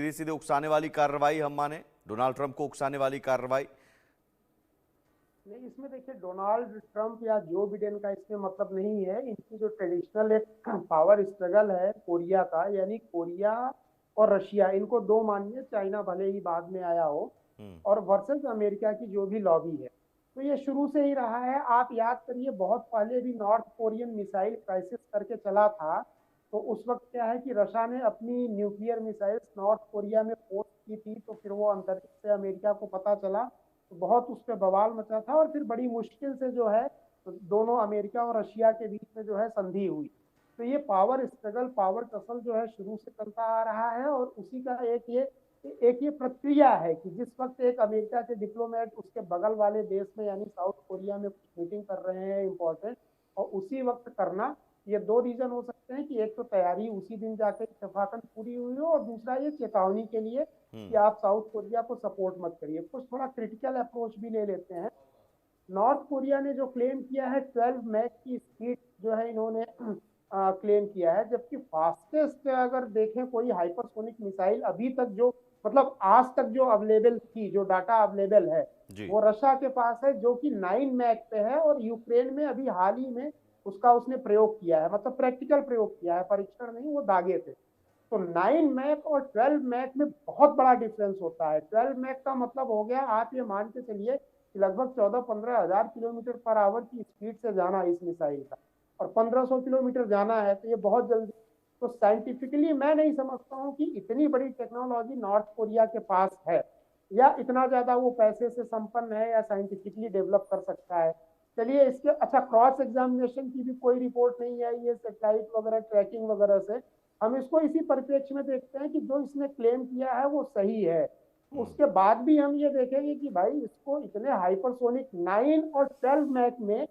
सीधे सीधे उकसाने वाली कार्रवाई हम माने, डोनाल्ड ट्रंप को उकसाने वाली कार्रवाई? नहीं, इसमें देखिए डोनाल्ड ट्रंप या जो बिडेन का इसमें मतलब नहीं है। इनकी जो ट्रेडिशनल एक पावर स्ट्रगल है कोरिया का, यानी कोरिया और रशिया, इनको दो मानिए, चाइना भले ही बाद में आया हो, और वर्सेस अमेरिका की जो भी लॉबी है, तो ये शुरू से ही रहा है। आप याद करिए, बहुत पहले भी नॉर्थ कोरियन मिसाइल क्राइसिस करके चला था, तो उस वक्त क्या है कि रशिया ने अपनी न्यूक्लियर मिसाइल्स नॉर्थ कोरिया में पोस्ट की थी, तो फिर वो अंतरिक्ष से अमेरिका को पता चला, तो बहुत उस पर बवाल मचा था, और फिर बड़ी मुश्किल से जो है दोनों अमेरिका और रशिया के बीच में जो है संधि हुई। तो ये पावर स्ट्रगल, पावर टसल जो है शुरू से चलता आ रहा है, और उसी का एक ये प्रक्रिया है कि जिस वक्त एक अमेरिका के डिप्लोमेट उसके बगल वाले देश में यानी साउथ कोरिया में कुछ मीटिंग कर रहे हैं इंपॉर्टेंट, और उसी वक्त करना, ये दो रीजन हो सकते हैं कि एक तो तैयारी उसी दिन जाके इत्तेफाकन पूरी हुई हो, और दूसरा ये चेतावनी के लिए कि आप साउथ कोरिया को सपोर्ट मत करिए। कुछ थोड़ा क्रिटिकल अप्रोच भी ले लेते हैं। नॉर्थ कोरिया ने जो क्लेम किया है 12 मैक की स्पीड जो है इन्होंने क्लेम किया है, जबकि फास्टेस्ट अगर देखें कोई हाइपरसोनिक मिसाइल अभी तक जो, मतलब आज तक जो अवेलेबल थी, जो डाटा अवेलेबल है, वो रशिया के पास है, जो कि 9 मैक पे है, और यूक्रेन में अभी हाल ही में उसका उसने प्रयोग किया है, मतलब प्रैक्टिकल प्रयोग किया है, परीक्षण नहीं, वो दागे थे। तो 9 मैक और 12 मैक में बहुत बड़ा डिफरेंस होता है। 12 मैक का मतलब हो गया, आप ये मान के चलिए कि लगभग 14-15 हजार किलोमीटर पर आवर की स्पीड से जाना इस मिसाइल का, और 1500 किलोमीटर जाना है, तो ये बहुत जल्दी। तो साइंटिफिकली मैं नहीं समझता हूँ कि इतनी बड़ी टेक्नोलॉजी नॉर्थ कोरिया के पास है, या इतना ज्यादा वो पैसे से संपन्न है, या साइंटिफिकली डेवलप कर सकता है। चलिए इसके, अच्छा, क्रॉस एग्जामिनेशन की भी कोई रिपोर्ट नहीं आई है सैटेलाइट वगैरह ट्रैकिंग वगैरह से। हम इसको इसी परिप्रेक्ष्य में देखते हैं कि जो इसने क्लेम किया है वो सही है। उसके बाद भी हम ये देखेंगे कि भाई इसको इतने हाइपरसोनिक 9 और 12 मैक में,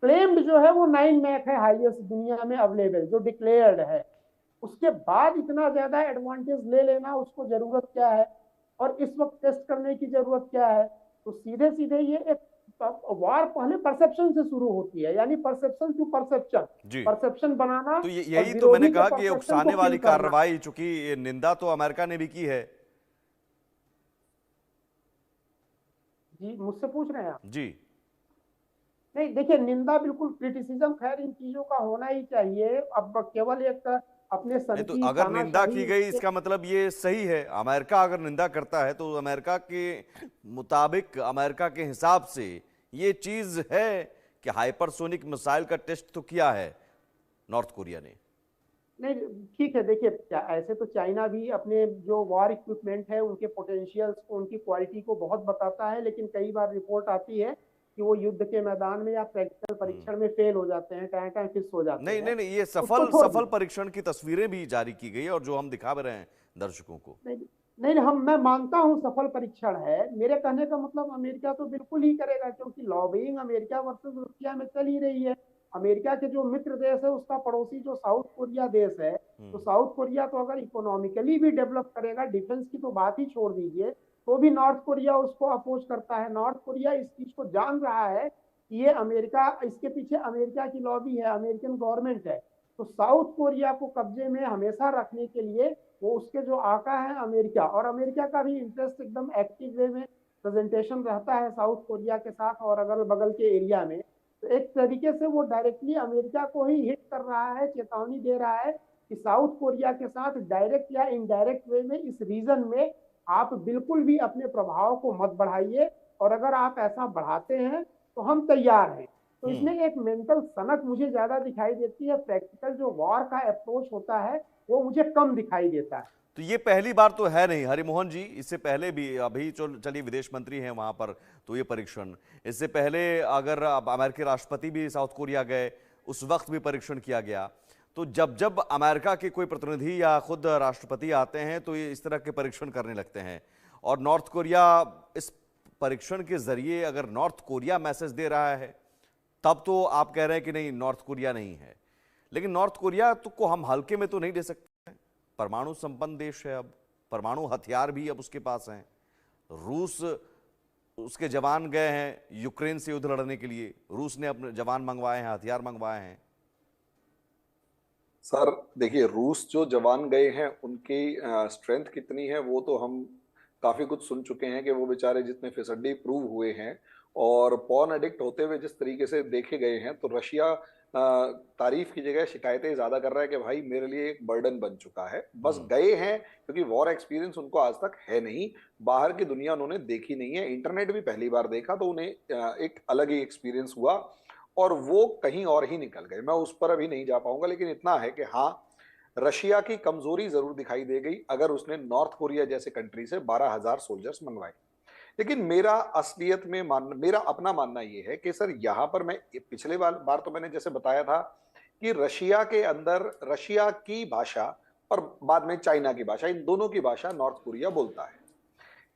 क्लेम्ड जो है वो 9 मैक है हाईएस्ट दुनिया में अवेलेबल जो डिक्लेयर्ड है, उसके बाद इतना ज्यादा एडवांटेज ले लेना उसको जरूरत क्या है, और इस वक्त टेस्ट करने की जरूरत क्या है? तो सीधे सीधे ये एक वार पहले परसेप्शन से शुरू होती है, यानी परसेप्शन टू परसेप्शन, जी, परसेप्शन बनाना तो और यही तो मैंने विरोधी के कहा कि ये परसेप्शन को उकसाने किल वाली करना। कार्रवाई, चूंकि निंदा तो अमेरिका ने भी की है। जी, मुझसे पूछ रहे हैं आप? जी, नहीं, देखिए, निंदा बिल्कुल, क्रिटिसिज्म खैर इन चीजों का होना ही चाहिए। अब केवल एक अपने सन नहीं तो की अगर निंदा तानाशाही की गई उसके, इसका मतलब ये सही है। अमेरिका अगर निंदा करता है तो अमेरिका के मुताबिक, अमेरिका के हिसाब से ये चीज है कि हाइपरसोनिक मिसाइल का टेस्ट तो किया है नॉर्थ कोरिया ने। नहीं, ठीक है, देखिए, क्या ऐसे तो चाइना भी अपने जो वॉर इक्विपमेंट है उनके पोटेंशियल्स को, उनकी क्वालिटी को बहुत बताता है, लेकिन कई बार रिपोर्ट आती है कि वो युद्ध के मैदान में या प्रैक्टिकल परीक्षण में फेल हो जाते हैं, कहीं कहीं फिस हो जाते नहीं हैं। नहीं नहीं, ये उसको सफल छोड़ सफल दिया। परीक्षण की तस्वीरें भी जारी की गई और जो हम दिखा भी रहे हैं दर्शकों को। नहीं नहीं, हम, मैं मानता हूं सफल परीक्षण है। मेरे कहने का मतलब अमेरिका तो बिल्कुल ही करेगा, क्योंकि लॉबिंग अमेरिका वर्सेस रशिया में चल ही रही है। अमेरिका के जो मित्र देश है उसका पड़ोसी जो साउथ कोरिया देश है, तो साउथ कोरिया तो अगर इकोनॉमिकली भी डेवलप करेगा, डिफेंस की तो बात ही छोड़ दीजिए, तो भी नॉर्थ कोरिया उसको अपोज करता है। नॉर्थ कोरिया इस चीज को जान रहा है कि ये अमेरिका, इसके पीछे अमेरिका की लॉबी है, अमेरिकन गवर्नमेंट है। तो साउथ कोरिया को कब्जे में हमेशा रखने के लिए वो उसके जो आका है अमेरिका, और अमेरिका का भी इंटरेस्ट एकदम एक्टिव वे में प्रेजेंटेशन रहता है साउथ कोरिया के साथ और अगल बगल के एरिया में। तो एक तरीके से वो डायरेक्टली अमेरिका को ही हिट कर रहा है, चेतावनी दे रहा है कि साउथ कोरिया के साथ डायरेक्ट या इनडायरेक्ट वे में इस रीजन में आप बिल्कुल भी अपने प्रभाव को मत बढ़ाइए, और अगर आप ऐसा बढ़ाते हैं तो हम तैयार हैं। तो इसमें एक मेंटल सनक मुझे ज्यादा दिखाई देती है, प्रैक्टिकल जो वॉर का अप्रोच होता है वो मुझे कम दिखाई देता है। तो ये पहली बार तो है नहीं हरिमोहन जी, इससे पहले भी, अभी चलिए विदेश मंत्री हैं वहां पर, तो ये परीक्षण, इससे पहले अगर अमेरिकी राष्ट्रपति भी साउथ कोरिया गए उस वक्त भी परीक्षण किया गया। तो जब जब अमेरिका के कोई प्रतिनिधि या खुद राष्ट्रपति आते हैं तो ये इस तरह के परीक्षण करने लगते हैं। और नॉर्थ कोरिया इस परीक्षण के जरिए अगर नॉर्थ कोरिया मैसेज दे रहा है तब तो आप कह रहे हैं कि नहीं, नॉर्थ कोरिया नहीं है। लेकिन नॉर्थ कोरिया तो को हम हल्के में तो नहीं ले सकते। परमाणु संपन्न देश है, अब परमाणु हथियार भी अब उसके पास हैं। रूस, उसके जवान गए हैं यूक्रेन से युद्ध लड़ने के लिए, रूस ने अपने जवान मंगवाए हैं, हथियार मंगवाए हैं। सर देखिए, रूस जो जवान गए हैं उनकी स्ट्रेंथ कितनी है वो तो हम काफी कुछ सुन चुके हैं कि वो बेचारे जितने फिसड्डी प्रूव हुए हैं और पॉर्न एडिक्ट होते हुए जिस तरीके से देखे गए हैं, तो रशिया तारीफ की जगह शिकायतें ज्यादा कर रहा है कि भाई मेरे लिए एक बर्डन बन चुका है। बस हम्म। गए हैं क्योंकि वॉर एक्सपीरियंस उनको आज तक है नहीं, बाहर की दुनिया उन्होंने देखी नहीं है, इंटरनेट भी पहली बार देखा, तो उन्हें एक अलग ही एक्सपीरियंस हुआ और वो कहीं और ही निकल गए। मैं उस पर अभी नहीं जा पाऊंगा, लेकिन इतना है कि हाँ, रशिया की कमजोरी जरूर दिखाई दे गई अगर उसने नॉर्थ कोरिया जैसे कंट्री से 12,000 सोल्जर्स मंगवाए। लेकिन मेरा अपना मानना यह है कि सर यहां पर मैं पिछले बार तो मैंने जैसे बताया था कि रशिया के अंदर रशिया की भाषा और बाद में चाइना की भाषा, इन दोनों की भाषा नॉर्थ कोरिया बोलता है।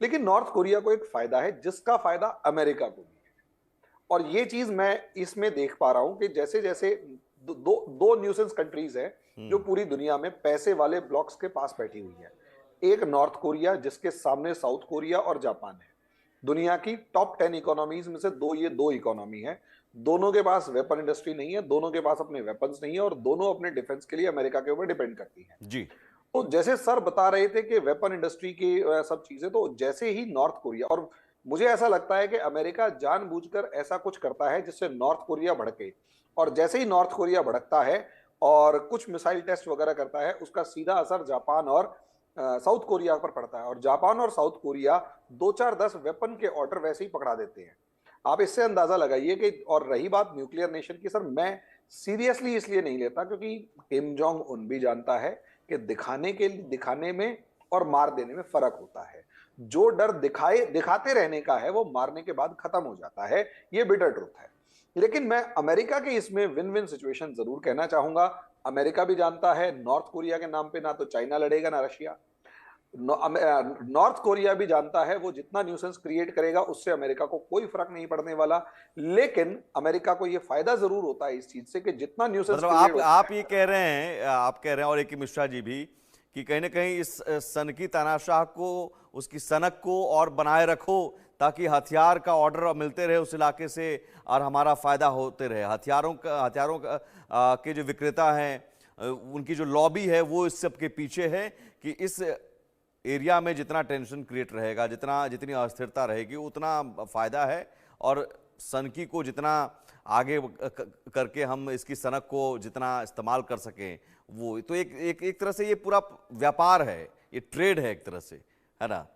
लेकिन नॉर्थ कोरिया को एक फायदा है जिसका फायदा अमेरिका को भी है, और ये चीज मैं इसमें देख पा रहा हूं कि जैसे जैसे दो न्यूसेंस कंट्रीज है जो पूरी दुनिया में पैसे वाले ब्लॉक्स के पास बैठी हुई है। एक नॉर्थ कोरिया जिसके सामने साउथ कोरिया और जापान है। दुनिया की टॉप 10 इकोनॉमीज में से ये दो इकोनॉमी है। दोनों के पास वेपन इंडस्ट्री नहीं है, दोनों के पास अपने वेपन्स नहीं है, और दोनों अपने डिफेंस के लिए अमेरिका के ऊपर डिपेंड करती है। जी। तो जैसे सर बता रहे थे कि वेपन इंडस्ट्री की सब चीजें, तो जैसे ही नॉर्थ कोरिया, और मुझे ऐसा लगता है कि अमेरिका जानबूझकर ऐसा कुछ करता है जिससे नॉर्थ कोरिया भड़के, और जैसे ही नॉर्थ कोरिया भड़कता है और कुछ मिसाइल टेस्ट वगैरह करता है, उसका सीधा असर जापान और साउथ कोरिया पर पड़ता है, और जापान और साउथ कोरिया 2-4-10 वेपन के ऑर्डर वैसे ही पकड़ा देते हैं। आप इससे अंदाजा लगाइए कि, और रही बात न्यूक्लियर नेशन की, सर मैं सीरियसली इसलिए नहीं लेता क्योंकि किम जोंग उन भी जानता है कि दिखाने में और मार देने में फर्क होता है। जो डर दिखाते रहने का है वो मारने के बाद खत्म हो जाता है, ये बिटर ट्रुथ है। लेकिन मैं अमेरिका के इसमें विन विन सिचुएशन जरूर कहना चाहूंगा। अमेरिका भी जानता है नॉर्थ कोरिया के नाम पे ना तो चाइना लड़ेगा ना रशिया। नॉर्थ कोरिया भी जानता है वो जितना न्यूसेंस क्रिएट करेगा उससे अमेरिका को कोई फर्क नहीं पड़ने वाला। लेकिन अमेरिका को ये फायदा जरूर होता है इस चीज से कि जितना न्यूसेंस मतलब क्रिएट आप ये कह रहे हैं, आप कह रहे हैं और एक मिश्रा जी भी, कि कहीं ना कहीं इस सनकी तानाशाह को, उसकी सनक को और बनाए रखो ताकि हथियार का ऑर्डर मिलते रहे उस इलाके से और हमारा फायदा होते रहे। हथियारों का के जो विक्रेता हैं, उनकी जो लॉबी है वो इस सब के पीछे है कि इस एरिया में जितना टेंशन क्रिएट रहेगा, जितनी अस्थिरता रहेगी, उतना फायदा है, और सनकी को जितना आगे करके हम इसकी सनक को जितना इस्तेमाल कर सकें, वो तो एक तरह से ये पूरा व्यापार है, ये ट्रेड है एक तरह से, है ना।